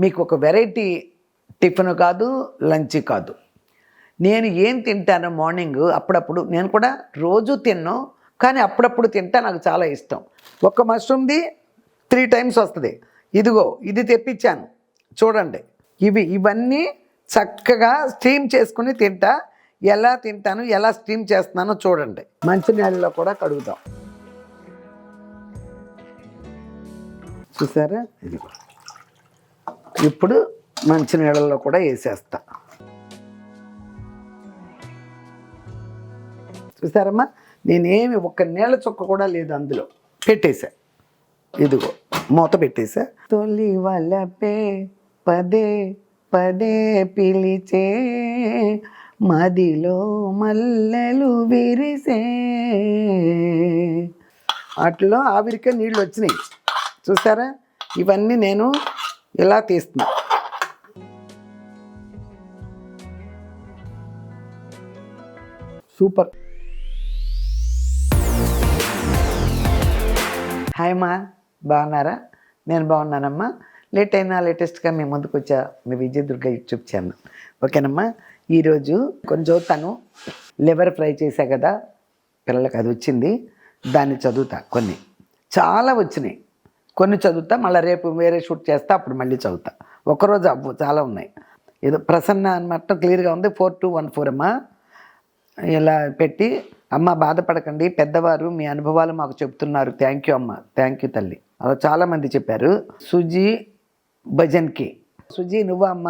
మీకు ఒక variety tiffin కాదు, లంచ్ కాదు. నేను ఏం తింటాను మార్నింగ్ అప్పుడప్పుడు, నేను కూడా రోజు తిన్నాను, కానీ అప్పుడప్పుడు తింటా, నాకు చాలా ఇష్టం. ఒక మష్రూమ్ది 3 టైమ్స్ వస్తుంది. ఇదిగో ఇది తెప్పించాను చూడండి. ఇవన్నీ చక్కగా స్టీమ్ చేసుకుని తింటా. ఎలా తింటాను, ఎలా స్టీమ్ చేస్తున్నానో చూడండి. మంచినీళ్ళలో కూడా కడుగుతాం. చూసారా, ఇదిగో ఇప్పుడు మంచినీళ్ళలో కూడా వేసేస్తా. చూసారమ్మా, నేనేమి ఒక్క నీళ్ళ చుక్క కూడా లేదు అందులో. పెట్టేశా, ఇదిగో మూత పెట్టేశా. తొలి వలపే పదే పదే పిలిచే, మదిలో మల్లెలు విరిసే. వాటిలో ఆవిరికే నీళ్ళు వచ్చినాయి. చూసారా, ఇవన్నీ నేను ఇలా తీస్తున్నా. సూపర్. హాయ్ అమ్మా, బాగున్నారా? నేను బాగున్నానమ్మా. లేట్ అయినా లేటెస్ట్గా మీ ముందుకు వచ్చా మీ విజయదుర్గ యూట్యూబ్ ఛానల్. ఓకేనమ్మా, ఈరోజు కొంచెం తను లివర్ ఫ్రై చేశా కదా పిల్లలకి, అది వచ్చింది. దాన్ని చదువుతా. కొన్ని చాలా వచ్చినాయి, కొన్ని చదువుతా. మళ్ళీ రేపు వేరే షూట్ చేస్తా, అప్పుడు మళ్ళీ చదువుతా. ఒకరోజు అవ్వు, చాలా ఉన్నాయి. ఏదో ప్రసన్న అనమాట క్లియర్గా ఉంది. 4214 అమ్మా. ఇలా పెట్టి, అమ్మ బాధపడకండి, పెద్దవారు మీ అనుభవాలు మాకు చెప్తున్నారు. థ్యాంక్ యూ అమ్మ, థ్యాంక్ యూ తల్లి. అలా చాలామంది చెప్పారు. సుజీ భజన్కి, సుజీ నువ్వా అమ్మ?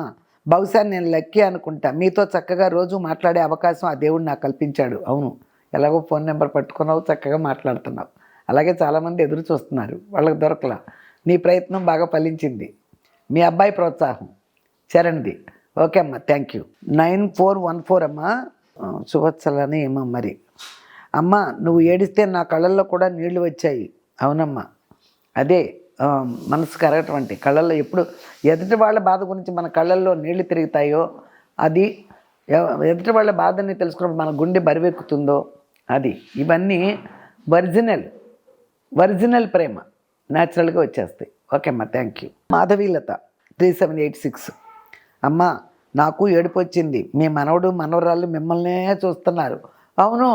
బహుశా నేను లక్కీ అనుకుంటా, మీతో చక్కగా రోజు మాట్లాడే అవకాశం ఆ దేవుడు నాకు కల్పించాడు. అవును, ఎలాగో ఫోన్ నెంబర్ పట్టుకున్నావు, చక్కగా మాట్లాడుతున్నావు. అలాగే చాలామంది ఎదురు చూస్తున్నారు, వాళ్ళకి దొరకలా. నీ ప్రయత్నం బాగా ఫలించింది. మీ అబ్బాయి ప్రోత్సాహం చరణ్ది. ఓకే అమ్మ, థ్యాంక్ యూ. 9414 అమ్మ. సువత్సలని ఏమో మరి. అమ్మ నువ్వు ఏడిస్తే నా కళ్ళల్లో కూడా నీళ్లు వచ్చాయి. అవునమ్మా, అదే మనసు కరగటువంటి కళ్ళల్లో ఎప్పుడు ఎదుటి వాళ్ళ బాధ గురించి మన కళ్ళల్లో నీళ్లు తిరుగుతాయో, అది ఎదుటి వాళ్ళ బాధని తెలుసుకున్నప్పుడు మన గుండె బరివెక్కుతుందో అది. ఇవన్నీ ఒరిజినల్ ప్రేమ న్యాచురల్గా వచ్చేస్తాయి. ఓకే అమ్మా, థ్యాంక్ యూ. మాధవీలత 3786. అమ్మ నాకు ఏడుపు వచ్చింది, మీ మనవడు మనవరాళ్ళు మిమ్మల్నే చూస్తున్నారు. అవును,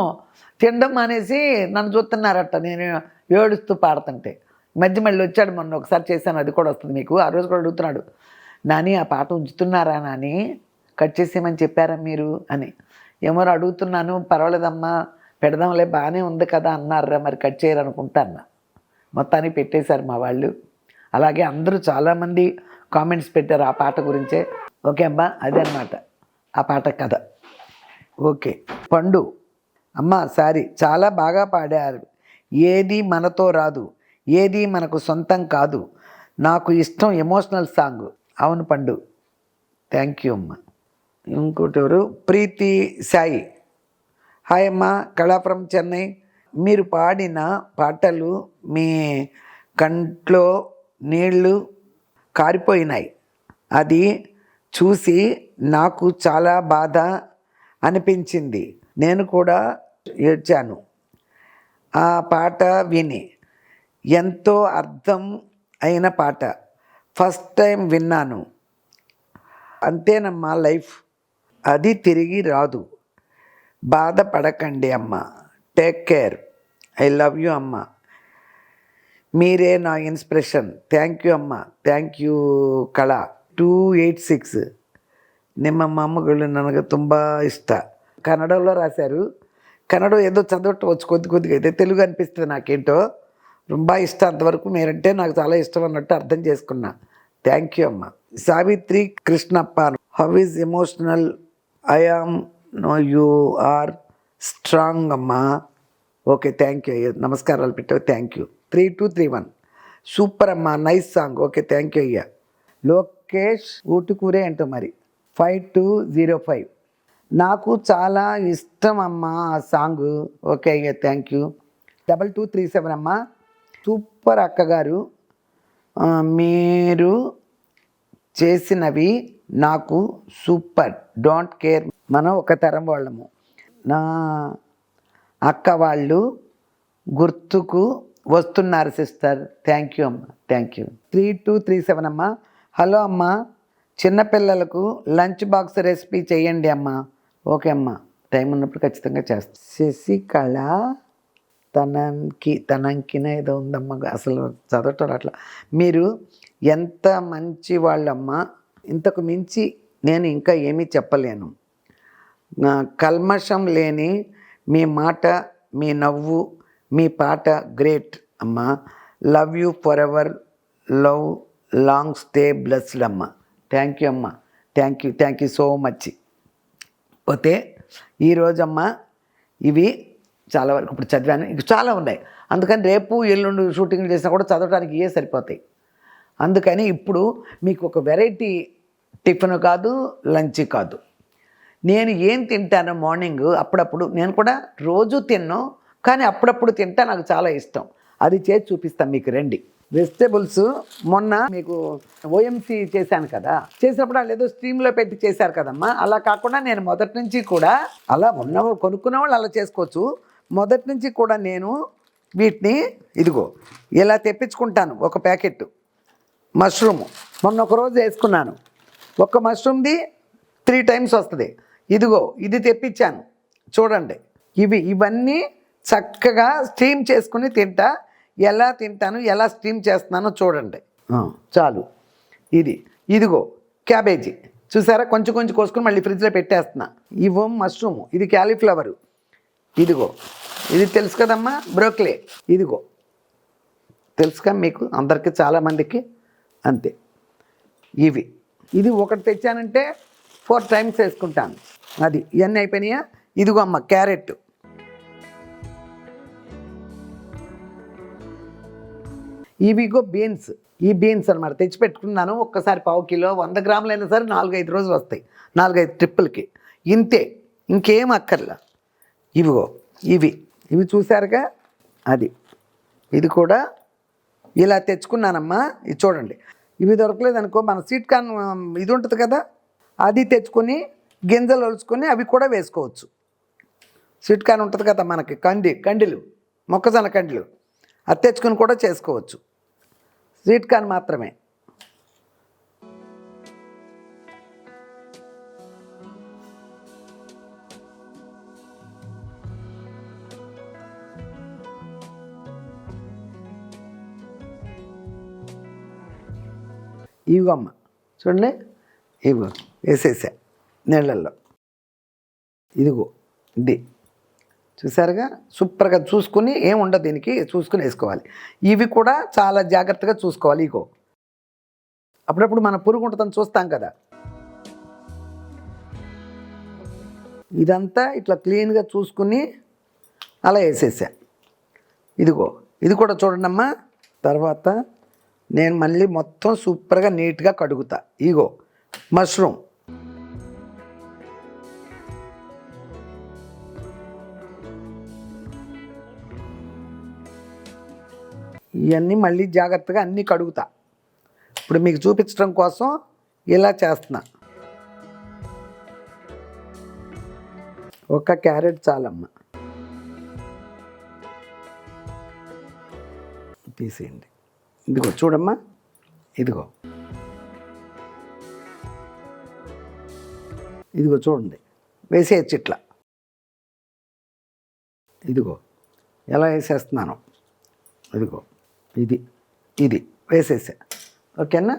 తినడం మానేసి నన్ను చూస్తున్నారట, నేను ఏడుస్తూ పాడుతుంటే. మధ్య మళ్ళీ వచ్చాడు, మొన్న ఒకసారి చేశాను, అది కూడా వస్తుంది మీకు. ఆ రోజు కూడా అడుగుతున్నాడు, నాని ఆ పాట ఉంచుతున్నారా నాని, కట్ చేసేయమని చెప్పారా మీరు అని. ఏమో అడుగుతున్నాను. పర్వాలేదమ్మా, పెడదాంలే, బాగానే ఉంది కదా అన్నారా, మరి కట్ చేయరనుకుంటా అన్న. మొత్తానికి పెట్టేశారు మా వాళ్ళు. అలాగే అందరూ చాలామంది కామెంట్స్ పెట్టారు ఆ పాట గురించే. ఓకే అమ్మా, అదే అన్నమాట ఆ పాట కథ. ఓకే. పండు అమ్మ, సారీ, చాలా బాగా పాడారు. ఏది మనతో రాదు, ఏది మనకు సొంతం కాదు, నాకు ఇష్టం ఎమోషనల్ సాంగ్. అవును పండు, థ్యాంక్ యూ అమ్మ. ఇంకోటి ఎవరు, ప్రీతి సాయి. హాయ్ అమ్మ, కళాపురం చెన్నై. మీరు పాడిన పాటలు మీ కంట్లో నీళ్ళు కారిపోయినాయి. అది చూసి నాకు చాలా బాధ అనిపించింది. నేను కూడా ఏడ్చాను ఆ పాట విని. ఎంతో అర్థం అయిన పాట, ఫస్ట్ టైం విన్నాను. అంతేనమ్మా లైఫ్, అది తిరిగి రాదు. బాధపడకండి అమ్మ, take care, I love you అమ్మ, మీరే నా ఇన్స్పిరేషన్. థ్యాంక్ యూ అమ్మ, థ్యాంక్ ಯು ಕಳ. 286. ನಿಮ್ಮ ಮೊಮ್ಮಗಳು ನನಗೆ ತುಂಬ ఇష్ట. కన్నడలో రాశారు. కన్నడ ఏదో చదవటం కొద్దిగా అయితే, తెలుగు అనిపిస్తుంది నాకేంటో. ரொம்ப ఇష్టం, అంతవరకు మీరంటే నాకు చాలా ఇష్టం అన్నట్టు అర్థం చేసుకున్నా. థ్యాంక్ యూ అమ్మ. Savitri Krishnappa. How is emotional I am, no you are strong అమ్మా. ఓకే, థ్యాంక్ యూ అయ్యా, నమస్కారాలు పెట్టావు, థ్యాంక్ యూ. 3231. సూపర్ అమ్మా, nice song. Okay, thank you అయ్యా. లోకేష్ ఊటుకూరే అంటూ మరి. 5205. నాకు చాలా ఇష్టం అమ్మా ఆ సాంగ్. ఓకే అయ్యా, థ్యాంక్ యూ. 2237 అమ్మా. సూపర్ అక్కగారు, మీరు చేసినవి నాకు సూపర్. డోంట్ కేర్, మనం ఒక తరం వాళ్ళము. నా అక్క వాళ్ళు గుర్తుకు వస్తున్నారు సిస్టర్. థ్యాంక్ యూ అమ్మ, థ్యాంక్ యూ. 3237 అమ్మ. హలో అమ్మా, చిన్నపిల్లలకు లంచ్ బాక్స్ రెసిపీ చేయండి అమ్మా. ఓకే అమ్మా, టైం ఉన్నప్పుడు ఖచ్చితంగా చేస్తాను. శశికళ తనంకిన ఏదో ఉందమ్మా, అసలు చదవటం అట్లా. మీరు ఎంత మంచి వాళ్ళమ్మా, ఇంతకు మించి నేను ఇంకా ఏమీ చెప్పలేను. కల్మషం లేని మీ మాట, మీ నవ్వు, మీ పాట గ్రేట్ అమ్మా. Love you for ever, love long stay blessed అమ్మ. థ్యాంక్ యూ అమ్మ, థ్యాంక్ యూ సో మచ్. పోతే ఈరోజమ్మా ఇవి చాలా వరకు ఇప్పుడు చదివాను, ఇంక చాలా ఉన్నాయి. అందుకని రేపు ఎల్లుండి షూటింగ్లు చేసినా కూడా చదవడానికి ఇవే సరిపోతాయి. అందుకని ఇప్పుడు మీకు ఒక వెరైటీ టిఫిన్ కాదు, లంచ్ కాదు. నేను ఏం తింటాను మార్నింగ్, అప్పుడప్పుడు నేను కూడా రోజు తిన్నాను, కానీ అప్పుడప్పుడు తింటా, నాకు చాలా ఇష్టం. అది చేసి చూపిస్తాను మీకు, రండి. వెజిటేబుల్స్ మొన్న మీకు ఓఎంసీ చేశాను కదా, చేసినప్పుడు వాళ్ళు ఏదో స్ట్రీమ్లో పెట్టి చేశారు కదమ్మా. అలా కాకుండా నేను మొదటి నుంచి కూడా, అలా కొనుక్కున్న వాళ్ళు అలా చేసుకోవచ్చు. మొదటి నుంచి కూడా నేను వీటిని ఇదిగో ఇలా తెప్పించుకుంటాను. ఒక ప్యాకెట్ మష్రూమ్ మొన్న ఒకరోజు వేసుకున్నాను. ఒక మష్రూమ్ది 3 times వస్తుంది. ఇదిగో ఇది తెప్పించాను చూడండి. ఇవన్నీ చక్కగా స్టీమ్ చేసుకుని తింటా. ఎలా తింటాను, ఎలా స్టీమ్ చేస్తున్నానో చూడండి. చాలు. ఇదిగో క్యాబేజీ చూసారా, కొంచెం కొంచెం కోసుకొని మళ్ళీ ఫ్రిడ్జ్లో పెట్టేస్తున్నా. ఇవో మష్రూమ్, ఇది క్యాలీఫ్లవరు, ఇదిగో ఇది తెలుసు కదమ్మా బ్రోక్లీ, ఇదిగో తెలుసు కదా మీకు అందరికీ, చాలామందికి అంతే. ఇది ఒకటి తెచ్చానంటే 4 times వేసుకుంటాను. అది ఇవన్నీ అయిపోయినాయా. ఇదిగో అమ్మ క్యారెట్, ఇవిగో బీన్స్. ఈ బీన్స్ అనమాట తెచ్చిపెట్టుకున్నాను. ఒక్కసారి 1/4 కిలో 100 గ్రాములైనా సరే 4-5 రోజులు వస్తాయి, 4-5 ట్రిప్పులకి. ఇంతే, ఇంకేం అక్కర్లా. ఇవిగో ఇవి చూసారుగా, ఇది కూడా ఇలా తెచ్చుకున్నానమ్మా. ఇది చూడండి. ఇవి దొరకలేదనుకో, మన స్వీట్ కార్న్ ఇది ఉంటుంది కదా, అది తెచ్చుకొని గింజలు ఒలుచుకొని అవి కూడా వేసుకోవచ్చు. స్వీట్ కార్న్ ఉంటుంది కదా మనకి, కండిలు, మొక్కజొన్న కండిలు, అది తెచ్చుకొని కూడా చేసుకోవచ్చు. స్వీట్ కార్న్ మాత్రమే. ఇవిగో అమ్మ చూడండి, ఇవిగో వేసేసా నీళ్ళల్లో. ఇదిగో ఇది చూసారుగా, సూపర్గా చూసుకుని, ఏం ఉండదు దీనికి, చూసుకుని వేసుకోవాలి. ఇవి కూడా చాలా జాగ్రత్తగా చూసుకోవాలి. ఇగో అప్పుడప్పుడు మన పురుగు ఉంటుందని చూస్తాం కదా, ఇదంతా ఇట్లా క్లీన్గా చూసుకుని అలా వేసేసా. ఇదిగో ఇది కూడా చూడండి అమ్మా. తర్వాత నేను మళ్ళీ మొత్తం సూపర్గా నీట్గా కడుగుతా. ఇగో మష్రూమ్, ఇవన్నీ మళ్ళీ జాగ్రత్తగా అన్నీ కడుగుతా. ఇప్పుడు మీకు చూపించడం కోసం ఇలా చేస్తున్నా. ఒక క్యారెట్ చాలమ్మ, తీసేయండి. ఇదిగో చూడమ్మా, ఇదిగో చూడండి, వేసేయచ్చు ఇట్లా. ఇదిగో ఎలా వేసేస్తున్నాను, ఇదిగో ఇది వేసేసా. ఓకేనా.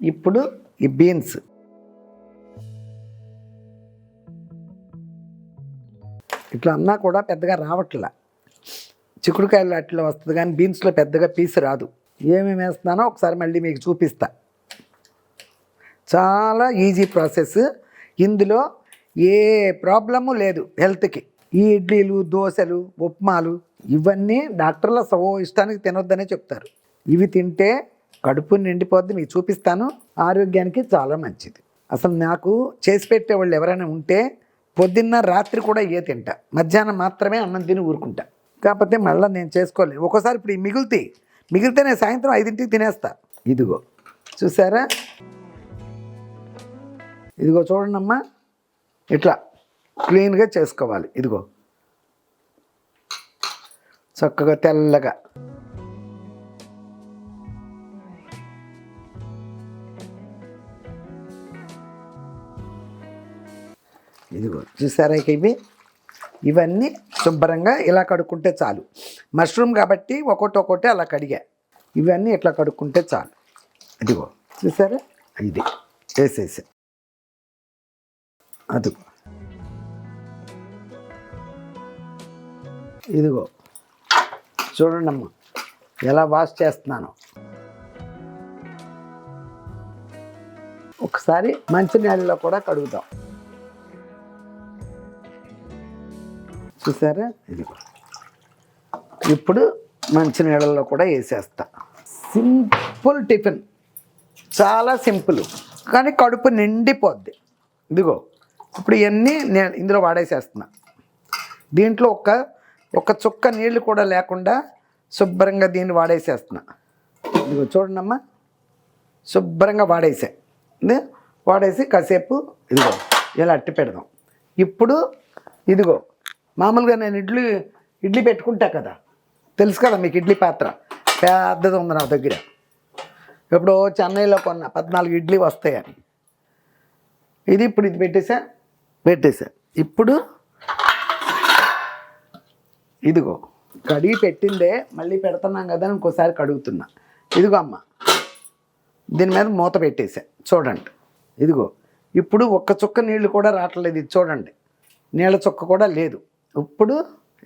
ఇప్పుడు ఈ బీన్స్, ఇట్లా అన్నా కూడా పెద్దగా రావట్లా. చిక్కుడుకాయలు అట్లా వస్తుంది కానీ బీన్స్లో పెద్దగా పీసు రాదు. ఏమేమి వేస్తున్నానో ఒకసారి మళ్ళీ మీకు చూపిస్తా. చాలా ఈజీ ప్రాసెస్, ఇందులో ఏ ప్రాబ్లము లేదు హెల్త్కి. ఈ ఇడ్లీలు, దోశలు, ఉప్మాలు ఇవన్నీ డాక్టర్ల ఇష్టానికి తినొద్దనే చెప్తారు. ఇవి తింటే కడుపు నిండిపోద్ది, మీకు చూపిస్తాను. ఆరోగ్యానికి చాలా మంచిది. అసలు నాకు చేసి పెట్టేవాళ్ళు ఎవరైనా ఉంటే పొద్దున్న రాత్రి కూడా తింటా, మధ్యాహ్నం మాత్రమే అన్నం తిని ఊరుకుంటా. కాకపోతే మళ్ళీ నేను చేసుకోలేదు. ఒక్కోసారి ఇప్పుడు మిగిలితే నేను సాయంత్రం 5ంటికి తినేస్తా. ఇదిగో చూసారా, ఇదిగో చూడండి అమ్మా, ఇట్లా క్లీన్గా చేసుకోవాలి. ఇదిగో చక్కగా తెల్లగా. ఇదిగో చూసారా ఇవి ఇవన్నీ శుభ్రంగా ఇలా కడుక్కుంటే చాలు. మష్రూమ్ కాబట్టి ఒక్కొక్కటి అలా కడిగా. ఇవన్నీ ఇట్లా కడుక్కుంటే చాలు. ఇదిగో చూసారా ఇది వేసేసా. అదిగో ఇదిగో చూడండమ్మా ఎలా వాష్ చేస్తున్నాను. ఒకసారి మంచినీళ్ళలో కూడా కడుగుతాం. చూసారా ఇదిగో ఇప్పుడు మంచినీళ్ళలో కూడా వేసేస్తా. సింపుల్ టిఫిన్, చాలా సింపుల్ కానీ కడుపు నిండిపోద్ది. ఇదిగో ఇప్పుడు ఇవన్నీ నేను ఇందులో వాడేసేస్తున్నా. దీంట్లో ఒక చుక్క నీళ్ళు కూడా లేకుండా శుభ్రంగా దీన్ని వాడేసేస్తున్నా. ఇదిగో చూడండమ్మా శుభ్రంగా వాడేసి కాసేపు ఇదిగో ఇలా అట్టి పెడదాం. ఇప్పుడు ఇదిగో మామూలుగా నేను ఇడ్లీ పెట్టుకుంటా కదా, తెలుసు కదా మీకు, ఇడ్లీ పాత్ర పెద్దది ఉంది నా దగ్గర. ఎప్పుడో చెన్నైలో కొన్న 14 ఇడ్లీ వస్తాయని. ఇప్పుడు ఇది పెట్టేసా. ఇప్పుడు ఇదిగో కడిగి పెట్టిందే మళ్ళీ పెడుతున్నాం కదా అని ఇంకోసారి కడుగుతున్నా. ఇదిగో అమ్మ దీని మీద మూత పెట్టేసా. చూడండి ఇదిగో ఇప్పుడు ఒక్క చుక్క నీళ్ళు కూడా రావట్లేదు. ఇది చూడండి నీళ్ళ చుక్క కూడా లేదు. ఇప్పుడు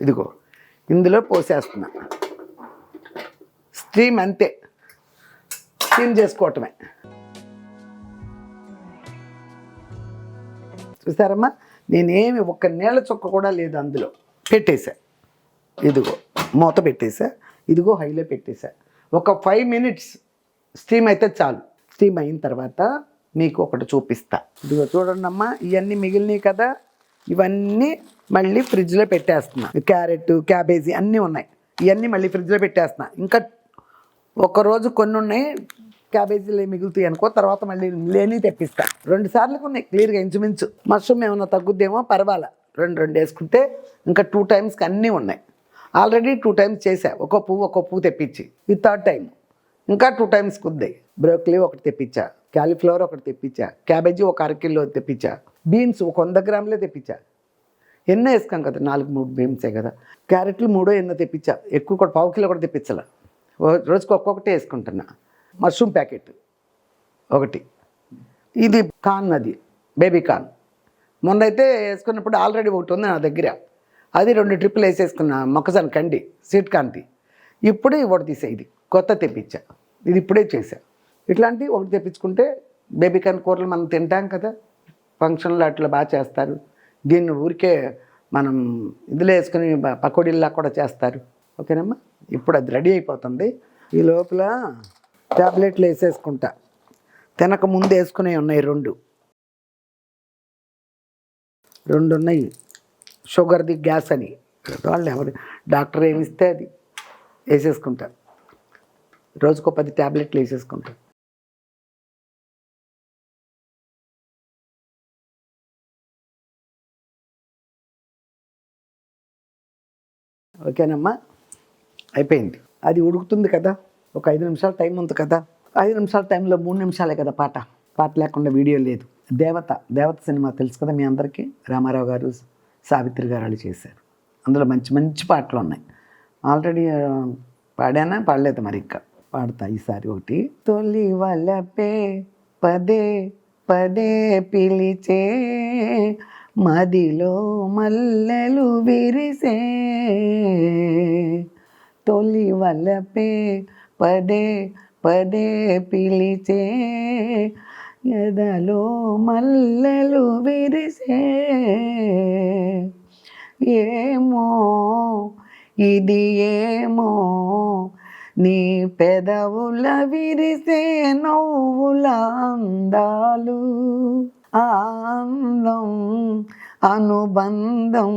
ఇదిగో ఇందులో పోసేస్తున్నా. స్టీమ్ అంతే, స్టీమ్ చేసుకోవటమే. చూసారమ్మా నేనేమి ఒక్క నీళ్ళ చుక్క కూడా లేదు అందులో. పెట్టేశా. ఇదిగో మూత పెట్టేశా. ఇదిగో హైలో పెట్టేశా. ఒక 5 మినిట్స్ స్టీమ్ అయితే చాలు. స్టీమ్ అయిన తర్వాత మీకు ఒకటి చూపిస్తా. ఇదిగో చూడండి అమ్మా ఇవన్నీ మిగిలినవి కదా, ఇవన్నీ మళ్ళీ ఫ్రిడ్జ్లో పెట్టేస్తున్నా. క్యారెట్ క్యాబేజీ అన్నీ ఉన్నాయి. ఇవన్నీ మళ్ళీ ఫ్రిడ్జ్లో పెట్టేస్తున్నా. ఇంకా ఒకరోజు కొన్ని ఉన్నాయి, క్యాబేజీలు మిగులుతాయి అనుకో, తర్వాత మళ్ళీ లేని తెప్పిస్తా. 2 సార్లు ఉన్నాయి క్లియర్గా ఇంచుమించు. మష్రూమ్ ఏమైనా తగ్గుద్దేమో పర్వాలా, 2 వేసుకుంటే ఇంకా 2 టైమ్స్కి అన్నీ ఉన్నాయి. ఆల్రెడీ 2 టైమ్స్ చేశా, ఒక్కో పువ్వు తెప్పించి. ఇది 3rd టైం, ఇంకా 2 టైమ్స్ కుద్దాయి. బ్రోకలీ ఒకటి తెప్పించా, క్యాలీఫ్లవర్ ఒకటి తెప్పించా, క్యాబేజీ ఒక 1/2 కిలో తెప్పించా, బీన్స్ ఒక 100 గ్రాములే తెప్పించా. ఎన్నో వేసుకాం కదా, 4-3 బీన్సే కదా. క్యారెట్లు 3 ఎన్నో తెప్పించా, ఎక్కువ కూడా 1/2 కిలో కూడా తెప్పించాల. రోజుకి ఒక్కొక్కటే వేసుకుంటున్నా. మష్రూమ్ ప్యాకెట్ ఒకటి, ఇది కార్న్, అది బేబీ కార్న్. మొన్న అయితే వేసుకున్నప్పుడు ఆల్రెడీ ఒకటి ఉంది నా దగ్గర, అది 2 ట్రిప్పులు వేసేసుకున్నా. మొక్కజొన్న కండి స్వీట్ కార్న్ది. ఇప్పుడు ఒకటి తీసే, ఇది కొత్త తెప్పించా, ఇది ఇప్పుడే చేశా. ఇట్లాంటివి ఒకటి తెప్పించుకుంటే బేబీ కార్న్ కూరలు మనం తింటాం కదా, ఫంక్షన్లో అట్లా బాగా చేస్తారు. దీన్ని ఊరికే మనం ఇందులో వేసుకుని పకోడీల్లా కూడా చేస్తారు. ఓకేనమ్మా ఇప్పుడు అది రెడీ అయిపోతుంది. ఈ లోపల ట్యాబ్లెట్లు వేసేసుకుంటా. తినక ముందు వేసుకునేవి ఉన్నాయి 2 ఉన్నాయి. షుగర్ది, గ్యాస్ అని వాళ్ళు ఎవరు డాక్టర్ ఏమిస్తే అది వేసేసుకుంటా. రోజుకో 10 ట్యాబ్లెట్లు వేసేసుకుంటా. ఓకేనమ్మా అయిపోయింది. అది ఉడుకుతుంది కదా, ఒక 5 నిమిషాల టైం ఉంది కదా. 5 నిమిషాల టైంలో 3 నిమిషాలే కదా పాట లేకుండా వీడియో లేదు. దేవత సినిమా తెలుసు కదా మీ అందరికీ, రామారావు గారు, సావిత్రి గారు వాళ్ళు చేశారు. అందులో మంచి మంచి పాటలు ఉన్నాయి. ఆల్రెడీ పాడలేదు, మరి ఇంకా పాడతా ఈసారి ఒకటి. తొలి వలపే పదే పదే పిలిచే, మదిలో మల్లెలు విరిసే. తొలి వలపే పదే పదే పిలిచే, ఎదలో మల్లెలు విరిసే. ఏమో ఇది ఏమో, నీ పెదవుల విరిసే నవ్వుల అందాలు. ఆనందం అనుబంధం,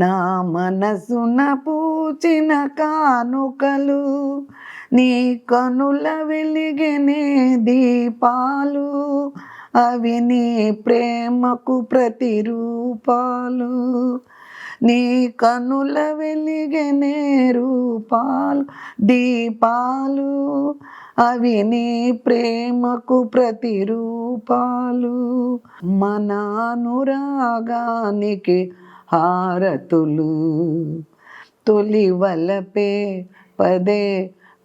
నా మనసున పూచిన కానుకలు. నీ కనుల వెలిగనే దీపాలు, అవి నీ ప్రేమకు ప్రతిరూపాలు. నీ కనుల వెలిగనే రూపాలు, దీపాలు, అవి నీ ప్రేమకు ప్రతిరూపాలు, మన అనురాగానికి హారతులు. తొలి వలపే పదే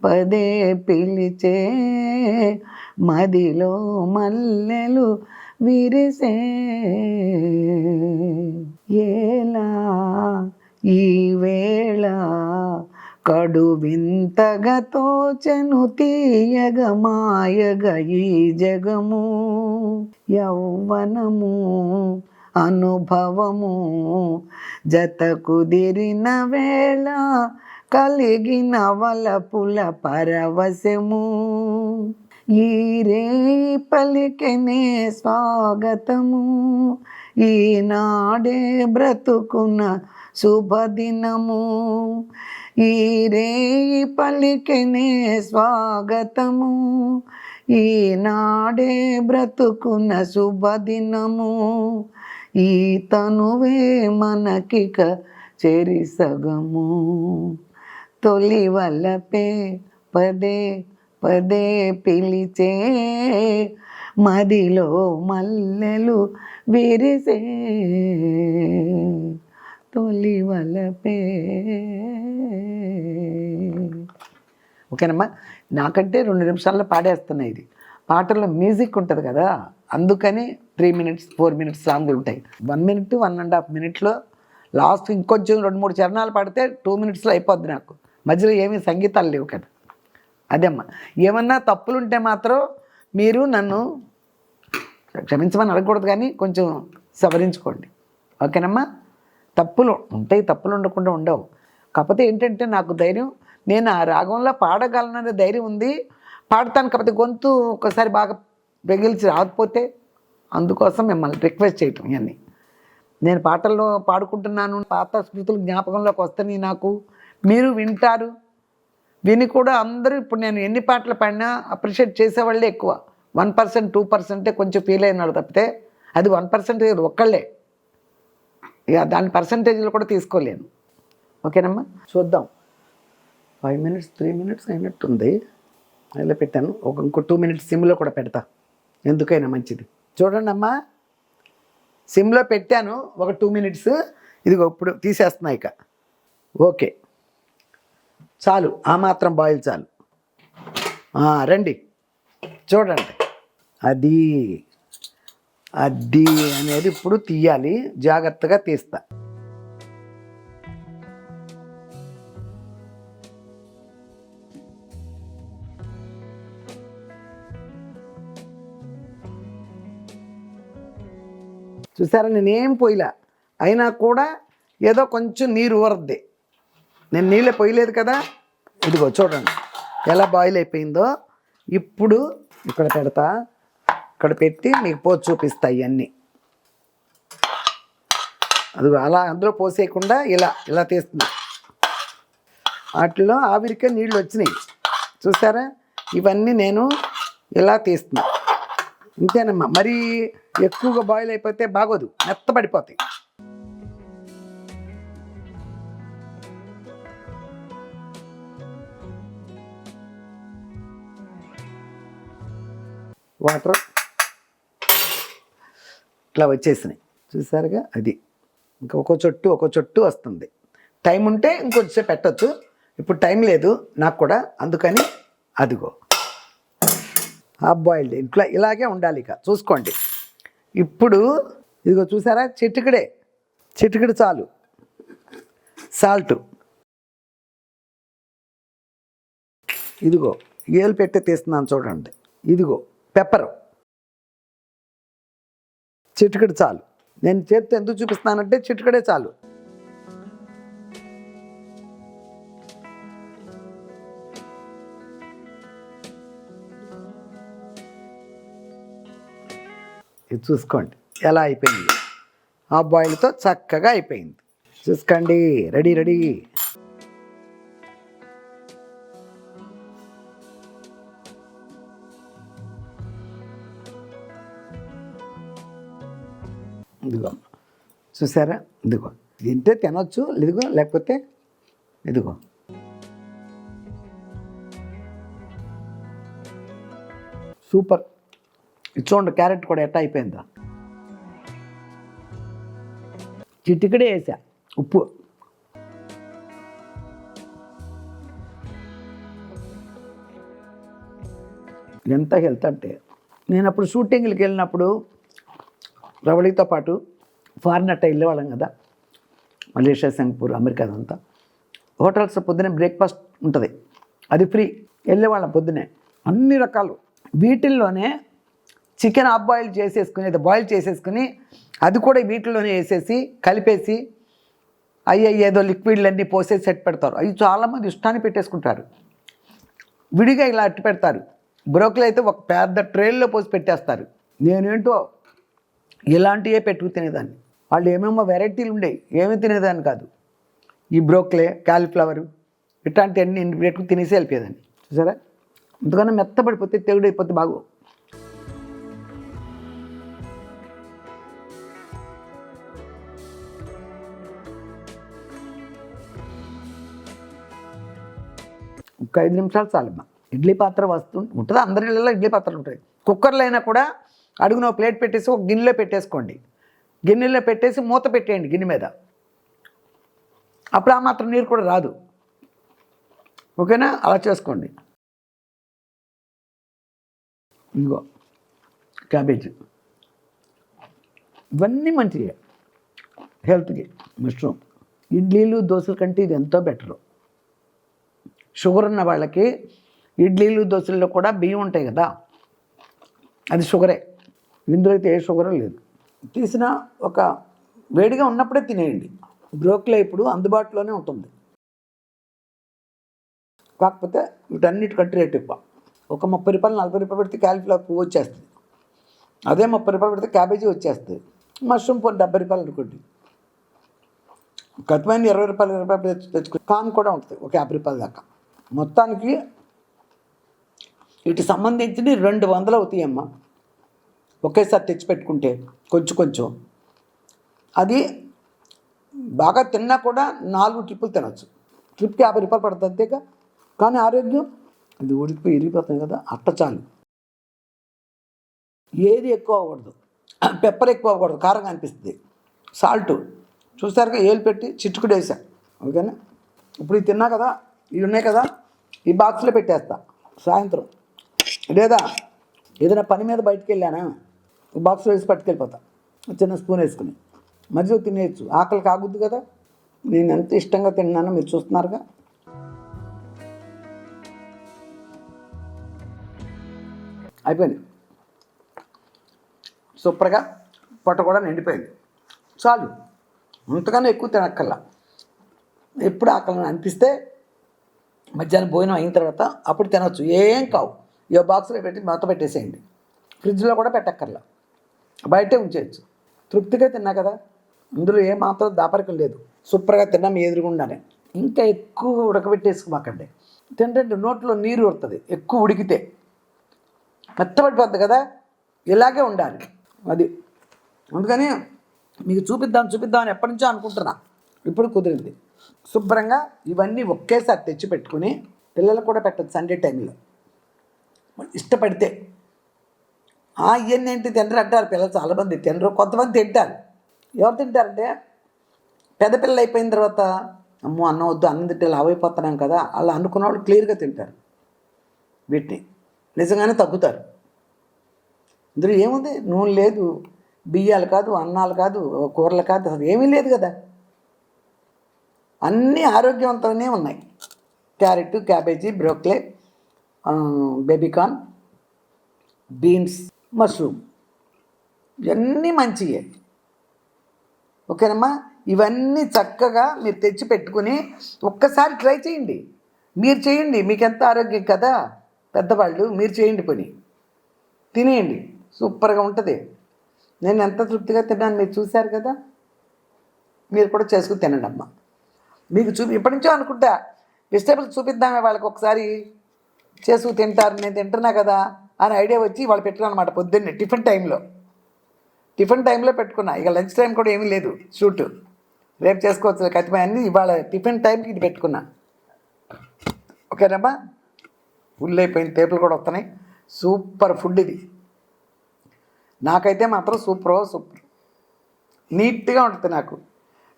పదే పిలిచే, మదిలో మల్లెలు విరిసే. ఏలా ఈ వేళ కడు వింతగా తోచెను తీయగ మాయగ ఈ జగము. యౌవనము అనుభవము జత కుదిరిన వేళ, కలిగిన వలపుల పరవశము. ఈ రే పలికెనే స్వాగతము, ఈనాడే బ్రతుకున శుభదినము. ఈ రే పలికెనే స్వాగతము, ఈనాడే బ్రతుకున శుభదినము. ఈ తనువే మనకిక చెరి సగము. తొలి వలపే పదే పదే పిలిచే, మదిలో మల్లెలు విరిసే. తొలి వలపే. ఓకేనమ్మా, నాకంటే 2 నిమిషాల్లో పాడేస్తున్నా. ఇది పాటల్లో మ్యూజిక్ ఉంటుంది కదా, అందుకని 3 minutes 4 minutes సాంగులు ఉంటాయి. 1 minute 1.5 minutes లాస్ట్ ఇంకొంచెం 2-3 చరణాలు పాడితే 2 minutesలో అయిపోద్ది. నాకు మధ్యలో ఏమీ సంగీతాలు లేవు కదా. అదేమ్మా, ఏమన్నా తప్పులుంటే మాత్రం మీరు నన్ను క్షమించమని అడగకూడదు, కానీ కొంచెం సవరించుకోండి. ఓకేనమ్మా, తప్పులు ఉంటాయి, తప్పులు ఉండకుండా ఉండవు. కాకపోతే ఏంటంటే నాకు ధైర్యం, నేను ఆ రాగంలో పాడగలననే ధైర్యం ఉంది, పాడతాను. కాకపోతే గొంతు ఒకసారి బాగా పెగిల్చి రాకపోతే, అందుకోసం మిమ్మల్ని రిక్వెస్ట్ చేయటం. ఇవన్నీ నేను పాటల్లో పాడుకుంటున్నాను, పాత స్మృతులు జ్ఞాపకంలోకి వస్తాయి నాకు. మీరు వింటారు, విని కూడా అందరూ ఇప్పుడు నేను ఎన్ని పాటలు పాడినా అప్రిషియేట్ చేసేవాళ్ళే ఎక్కువ. 1% 2% కొంచెం ఫీల్ అయినాడు తప్పితే, అది 1% ఒక్కళ్ళే. ఇక దాని పర్సంటేజ్లో కూడా తీసుకోలేను. ఓకేనమ్మా, చూద్దాం. 5 minutes 3 minutes అయినట్టుంది. ఇలా పెట్టాను, ఇంకో 2 minutes సిమ్లో కూడా పెడతా, ఎందుకైనా మంచిది. చూడండి అమ్మా, సిమ్లో పెట్టాను ఒక 2 minutes. ఇదిగో ఇప్పుడు తీసేస్తున్నా ఇక. ఓకే, చాలు, ఆ మాత్రం బాయిల్ చాలు. రండి చూడండి. అది అది అనేది ఇప్పుడు తీయాలి, జాగ్రత్తగా తీస్తా. చూసారా, నేనేం పోయిలా, అయినా కూడా ఏదో కొంచెం నీరు ఊరద్ది. నేను నీళ్ళే పోయలేదు కదా. ఇదిగో చూడండి ఎలా బాయిల్ అయిపోయిందో. ఇప్పుడు ఇక్కడ పెడతా, ఇక్కడ పెట్టి మీకు పోసి చూపిస్తా ఇవన్నీ. అదిగో అలా అందులో పోసేయకుండా ఇలా ఇలా తీస్తున్నా. వాటిలో ఆవిరికే నీళ్ళు వచ్చినాయి చూసారా. ఇవన్నీ నేను ఇలా తీస్తున్నా. ఇంతేనమ్మా, మరీ ఎక్కువగా బాయిల్ అయిపోతే బాగోదు, మెత్తబడిపోతాయి. వాటర్ ఇట్లా వచ్చేసినాయి చూసారుగా. అది ఇంకా ఒక్కో చుట్టూ వస్తుంది. టైం ఉంటే ఇంకొంచెం పెట్టచ్చు, ఇప్పుడు టైం లేదు నాకు కూడా, అందుకని అదిగో హాఫ్ బాయిల్డ్ ఇట్లా ఇలాగే ఉండాలి. ఇక చూసుకోండి. ఇప్పుడు ఇదిగో చూసారా, చిటికెడు చాలు సాల్ట్. ఇదిగో ఏలు పెట్టి తీస్తున్నాను చూడండి. ఇదిగో పెప్పర్ చిటికెడు చాలు. నేను చేతితో ఎందుకు చూపిస్తానంటే చిటికెడే చాలు. ఇది చూసుకోండి ఎలా అయిపోయింది. ఆ బాయిల్తో చక్కగా అయిపోయింది. చూసుకోండి, రెడీ. ఇదిగో చూసారా, ఇదిగో తింటే తినొచ్చు, ఇదిగో లేకపోతే ఇదిగో సూపర్. ఇది చూడండి క్యారెట్ కూడా ఎట్టా అయిపోయిందా. చిటికడే వేసా ఉప్పు. ఎంత హెల్త్ అంటే, నేను అప్పుడు షూటింగ్కి వెళ్ళినప్పుడు రవళితో పాటు ఫారిన్ అట్ట వెళ్ళేవాళ్ళం కదా, మలేషియా, సింగపూర్, అమెరికా, అదంతా హోటల్స్ పొద్దునే బ్రేక్ఫాస్ట్ ఉంటుంది, అది ఫ్రీ. వెళ్ళేవాళ్ళం పొద్దునే అన్ని రకాలు. వీటిల్లోనే చికెన్ హాఫ్ బాయిల్ చేసేసుకుని, అది బాయిల్ చేసేసుకుని అది కూడా వీటిల్లోనే వేసేసి కలిపేసి ఏదో లిక్విడ్లన్నీ పోసేసి సెట్ పెడతారు. అవి చాలామంది ఇష్టాన్ని పెట్టేసుకుంటారు. విడిగా ఇలా అట్టి పెడతారు. బ్రోకలీ అయితే ఒక పెద్ద ట్రైల్లో పోసి పెట్టేస్తారు. నేనేంటో ఇలాంటివే పెట్టుకు తినేదాన్ని. వాళ్ళు ఏమేమో వెరైటీలు ఉండేవి, ఏమీ తినేదాన్ని కాదు. ఈ బ్రోకలీ, కాలీఫ్లవరు ఇట్లాంటివన్నీ పెట్టుకు తినేసి వెళ్ళిపోయేదాన్ని. చూసారా, అందుకని మెత్తబడిపోతే తెగుడైపోతే బాగు. ఒక 5 నిమిషాలు చాలమ్మా. ఇడ్లీ పాత్ర ఉంటుంది, అందరి ఇళ్ళలో ఇడ్లీ పాత్రలు ఉంటాయి. కుక్కర్లో అయినా కూడా అడుగున ఒక ప్లేట్ పెట్టేసి ఒక గిన్నెలో పెట్టేసుకోండి. గిన్నెలో పెట్టేసి మూత పెట్టేయండి గిన్నె మీద. అప్పుడు ఆ మాత్రం నీరు కూడా రాదు. ఓకేనా, అలా చేసుకోండి. ఇంకో క్యాబేజీ, ఇవన్నీ మంచివి హెల్త్కి. మష్రూమ్, ఇడ్లీలు దోశల కంటే ఇది ఎంతో బెటరు. షుగర్ ఉన్న వాళ్ళకి ఇడ్లీలు దోశల్లో కూడా బియ్యం ఉంటాయి కదా, అది షుగరే. ఇందులో అయితే ఏ షుగరు లేదు. తీసిన ఒక వేడిగా ఉన్నప్పుడే తినేయండి. బ్రోకలీ ఇప్పుడు అందుబాటులోనే ఉంటుంది, కాకపోతే వీటన్నిటికంటే రేట్ ఎక్కువ. ఒక 30 రూపాయలు 40 రూపాయలు పెడితే కాలీఫ్లవర్ పువ్వు వచ్చేస్తుంది. అదే 30 రూపాయలు పెడితే క్యాబేజీ వచ్చేస్తుంది. మష్రూమ్ పోనీ 70 రూపాయలు అనుకోండి. గతమైన 20 రూపాయలు 20 రూపాయలు తెచ్చుకుని కాన్ కూడా ఉంటుంది ఒక 50 రూపాయల దాకా. మొత్తానికి వీటికి సంబంధించి 200 అవుతాయమ్మా ఒకేసారి తెచ్చిపెట్టుకుంటే. కొంచెం కొంచెం అది బాగా తిన్నా కూడా 4 ట్రిప్పులు తినచ్చు. ట్రిప్కి 50 రూపాయలు పడుతుంది అంతేగా. కానీ ఆరోగ్యం అది ఉడికిపోయి ఇరిగిపోతుంది కదా, అట్ట చాలు. ఏది ఎక్కువ అవ్వకూడదు, పెప్పర్ ఎక్కువ అవ్వకూడదు, కారంగా అనిపిస్తుంది. సాల్ట్ చూసారుగా, ఏలు పెట్టి చిట్టుకుడు వేసా. ఓకేనా, ఇప్పుడు ఇది తిన్నా కదా, ఇవి ఉన్నాయి కదా, ఈ బాక్స్లో పెట్టేస్తా. సాయంత్రం లేదా ఏదైనా పని మీద బయటకు వెళ్ళానా బాక్స్లో వేసి పట్టుకెళ్ళిపోతా, చిన్న స్పూన్ వేసుకుని. మధ్యలో తినేయచ్చు, ఆకలి కాగుద్దు కదా. నేను ఎంత ఇష్టంగా తిన్నానో మీరు చూస్తున్నారుగా. అయిపోయింది, సూపర్గా. పొట్ట కూడా నిండిపోయింది, చాలు. అంతకన్నా ఎక్కువ తినక్కర్లా. ఎప్పుడు ఆకలి అనిపిస్తే మధ్యాహ్నం భోజనం అయిన తర్వాత అప్పుడు తినవచ్చు, ఏం కావు. ఏ బాక్స్లో పెట్టి మొత్తం పెట్టేసేయండి. ఫ్రిడ్జ్లో కూడా పెట్టక్కర్లా, బయటే ఉంచేయచ్చు. తృప్తిగా తిన్నా కదా, అందులో ఏమాత్రం దాపరికం లేదు. సూపర్గా తిన్నా మీ ఎదురుగుండానే. ఇంకా ఎక్కువ ఉడకబెట్టేసుకోమాకండి. తింటే నోట్లో నీరు వస్తుంది, ఎక్కువ ఉడికితే మెత్తబడిపోద్ది కదా. ఇలాగే ఉండాలి అది. అందుకని మీకు చూపిద్దామని ఎప్పటి నుంచో అనుకుంటున్నా, ఇప్పుడు కుదిరింది. శుభ్రంగా ఇవన్నీ ఒకేసారి తెచ్చి పెట్టుకుని పిల్లలకు కూడా పెట్టచ్చు సండే టైంలో ఇష్టపడితే. ఇవన్నీ ఏంటి తినరు అంటారు పిల్లలు, చాలామంది తినరు, కొంతమంది తింటారు. ఎవరు తింటారంటే పెద్ద పిల్లలు అయిపోయిన తర్వాత అమ్మో అన్నం వద్దు, అన్నం తింటే లావైపోతున్నాం కదా అలా అనుకున్న వాళ్ళు క్లియర్గా తింటారు. వీటిని నిజంగానే తగ్గుతారు. ఇందులో ఏముంది, నూనె లేదు, బియ్యాలు కాదు, అన్నాలు కాదు, కూరలు కాదు, అసలు ఏమీ లేదు కదా. అన్నీ ఆరోగ్యవంతంగానే ఉన్నాయి. Carrot, cabbage, broccoli, baby corn, beans, mushroom, ఇవన్నీ మంచివే. ఓకేనమ్మా, ఇవన్నీ చక్కగా మీరు తెచ్చి పెట్టుకుని ఒక్కసారి ట్రై చేయండి. మీరు చేయండి, మీకు ఎంత ఆరోగ్యం కదా పెద్దవాళ్ళు, మీరు చేయండి, పని తినేయండి, సూపర్గా ఉంటుంది. నేను ఎంత తృప్తిగా తిన్నాను మీరు చూశారు కదా. మీరు కూడా చేసుకుని తినండి అమ్మ. మీకు ఇప్పటి నుంచో అనుకుంటా వెజిటేబుల్స్ చూపిద్దామే వాళ్ళకి, ఒకసారి చేసుకు తింటారు, నేను తింటున్నా కదా అని ఐడియా వచ్చి వాళ్ళు పెట్టుకున్నాను అనమాట. పొద్దున్నే టిఫిన్ టైంలో పెట్టుకున్నా. ఇక లంచ్ టైం కూడా ఏమీ లేదు, షూట్ రేపు చేసుకోవచ్చు కతిమా అన్నీ. ఇవాళ టిఫిన్ టైంకి ఇది పెట్టుకున్నా. ఓకేనమ్మా, ఫుల్ అయిపోయింది, టేపులు కూడా వస్తున్నాయి. సూపర్ ఫుడ్ ఇది. నాకైతే మాత్రం సూపర్ నీట్గా ఉంటుంది. నాకు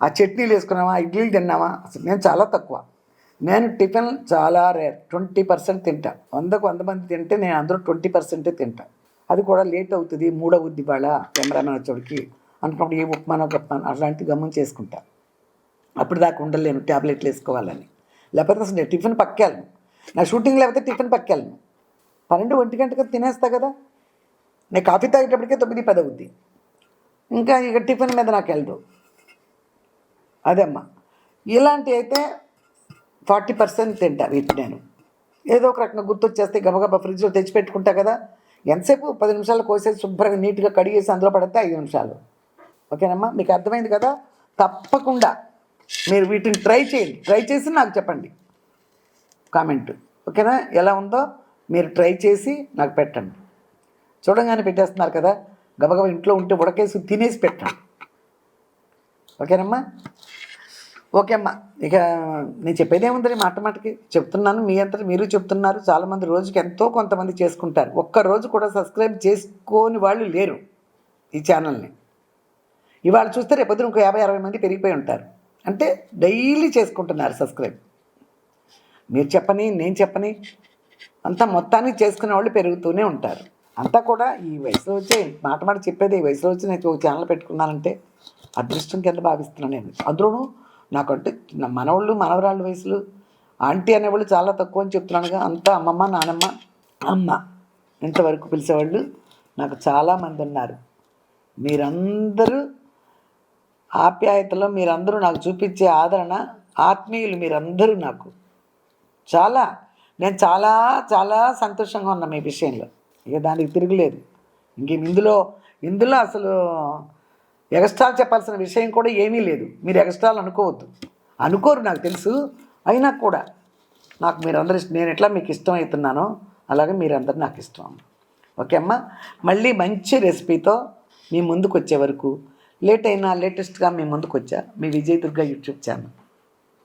ఆ చట్నీలు వేసుకున్నామా, ఇడ్లీలు తిన్నామా, అసలు నేను చాలా తక్కువ. నేను టిఫిన్ చాలా రేర్, 20% తింటా. 100 మంది తింటే నేను అందరూ 20% తింటా. అది కూడా లేట్ అవుతుంది, మూడవుద్ది వాళ్ళ కెమెరామెన్ వచ్చోడికి అనుకున్నప్పుడు ఏ ఉప్మానో గప్మానో అట్లాంటి గమ్యం చేసుకుంటా. అప్పుడు దాకా ఉండలేను ట్యాబ్లెట్లు వేసుకోవాలని. లేకపోతే అసలు నేను టిఫిన్ పక్కెళ్ళను. నా షూటింగ్ లేకపోతే టిఫిన్ పక్కెళ్ళను. 12-1 గంటకి తినేస్తా కదా. నేను కాఫీ తాగేటప్పటికే 9-10 అవుద్ది. ఇంకా ఇక టిఫిన్ మీద నాకు వెళ్ళదు. అదేమ్మా. ఇలాంటి అయితే 40% తింటా వీటి. నేను ఏదో ఒక రకంగా గుర్తొచ్చేస్తే గబగబా ఫ్రిడ్జ్లో తెచ్చిపెట్టుకుంటా కదా. ఎంతసేపు 10 నిమిషాలు కోసేసి శుభ్రంగా నీట్గా కడిగేసి అందులో పడితే 5 నిమిషాలు. ఓకేనమ్మా, మీకు అర్థమైంది కదా. తప్పకుండా మీరు వీటిని ట్రై చేయండి. ట్రై చేసి నాకు చెప్పండి కామెంట్. ఓకేనా, ఎలా ఉందో మీరు ట్రై చేసి నాకు పెట్టండి. చూడంగానే పెట్టేస్తున్నారు కదా, గబగబా ఇంట్లో ఉంటే ఉడకేసి తినేసి పెట్టండి. ఓకేనమ్మా. ఓకే అమ్మా, ఇక నేను చెప్పేది ఏముందని మాటకి చెప్తున్నాను. మీ అంతా మీరు చెప్తున్నారు. చాలామంది రోజుకి కొంతమంది చేసుకుంటారు. ఒక్కరోజు కూడా సబ్స్క్రైబ్ చేసుకోని వాళ్ళు లేరు ఈ ఛానల్ని. ఇవాళ చూస్తే రేపొద్దున ఇంకో 50-60 మంది పెరిగిపోయి ఉంటారు. అంటే డైలీ చేసుకుంటున్నారు సబ్స్క్రైబ్. మీరు చెప్పని నేను చెప్పని అంతా మొత్తానికి చేసుకునే వాళ్ళు పెరుగుతూనే ఉంటారు. అంతా కూడా ఈ వయసులో వచ్చే మాట చెప్పేది, ఈ వయసులో వచ్చి నేను ఒక ఛానల్ పెట్టుకున్నానంటే అదృష్టం కింద భావిస్తున్నాను నేను. అందులోనూ నాకంటే నా మనవాళ్ళు మనవరాళ్ళ వయసులు ఆంటీ అనేవాళ్ళు చాలా తక్కువ అని చెప్తున్నానుగా. అంతా అమ్మమ్మ నానమ్మ అమ్మ ఇంతవరకు పిలిచేవాళ్ళు నాకు చాలామంది ఉన్నారు. మీరందరూ ఆప్యాయతలో మీరందరూ నాకు చూపించే ఆదరణ, ఆత్మీయులు మీరందరూ నాకు నేను చాలా సంతోషంగా ఉన్నా మీ విషయంలో. ఇక దానికి తిరుగులేదు. ఇందులో అసలు ఎక్స్ట్రాలు చెప్పాల్సిన విషయం కూడా ఏమీ లేదు. మీరు ఎక్స్ట్రాలు అనుకోరు నాకు తెలుసు. అయినా కూడా నాకు మీరందరూ నేను ఎట్లా మీకు ఇష్టం అవుతున్నానో అలాగే మీరందరూ నాకు ఇష్టం. ఓకే అమ్మ, మళ్ళీ మంచి రెసిపీతో మీ ముందుకు వచ్చే వరకు లేట్ అయినా లేటెస్ట్గా మీ ముందుకు వచ్చా. మీ విజయదుర్గ యూట్యూబ్ ఛానల్.